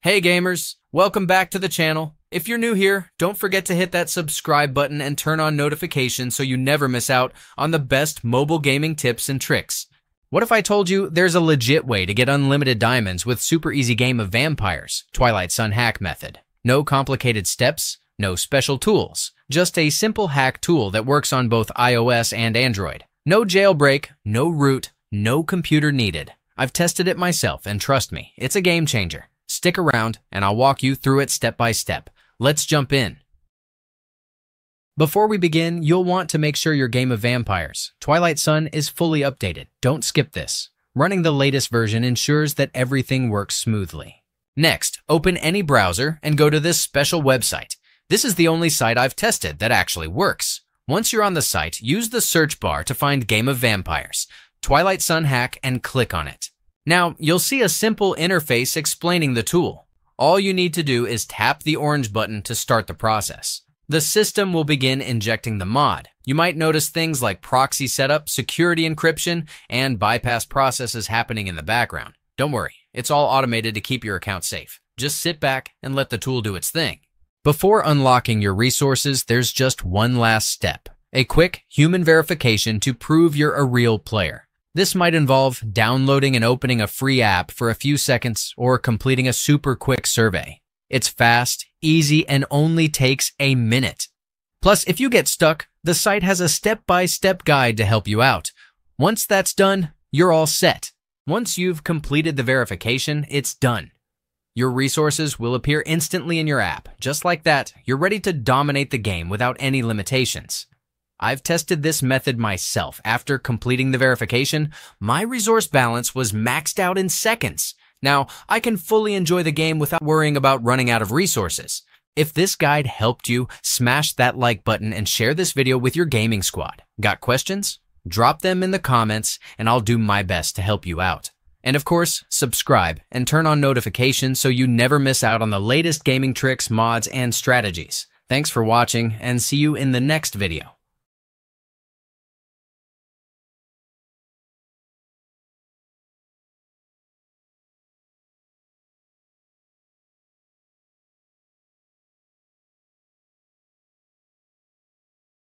Hey gamers, welcome back to the channel. If you're new here, don't forget to hit that subscribe button and turn on notifications so you never miss out on the best mobile gaming tips and tricks. What if I told you there's a legit way to get unlimited diamonds with super easy game of vampires, Twilight Sun hack method? No complicated steps, no special tools, just a simple hack tool that works on both iOS and Android. No jailbreak, no root, no computer needed. I've tested it myself and trust me, it's a game changer. Stick around and I'll walk you through it step by step. Let's jump in. Before we begin, you'll want to make sure your game of vampires, Twilight Sun, is fully updated. Don't skip this. Running the latest version ensures that everything works smoothly. Next, open any browser and go to this special website. This is the only site I've tested that actually works. Once you're on the site, use the search bar to find Game of Vampires, Twilight Sun hack, and click on it. Now, you'll see a simple interface explaining the tool. All you need to do is tap the orange button to start the process. The system will begin injecting the mod. You might notice things like proxy setup, security encryption, and bypass processes happening in the background. Don't worry, it's all automated to keep your account safe. Just sit back and let the tool do its thing. Before unlocking your resources, there's just one last step. A quick human verification to prove you're a real player. This might involve downloading and opening a free app for a few seconds or completing a super quick survey. It's fast, easy, and only takes a minute. Plus, if you get stuck, the site has a step-by-step guide to help you out. Once that's done, you're all set. Once you've completed the verification, it's done. Your resources will appear instantly in your app. Just like that, you're ready to dominate the game without any limitations. I've tested this method myself. After completing the verification, my resource balance was maxed out in seconds. Now, I can fully enjoy the game without worrying about running out of resources. If this guide helped you, smash that like button and share this video with your gaming squad. Got questions? Drop them in the comments and I'll do my best to help you out. And of course, subscribe and turn on notifications so you never miss out on the latest gaming tricks, mods, and strategies. Thanks for watching and see you in the next video.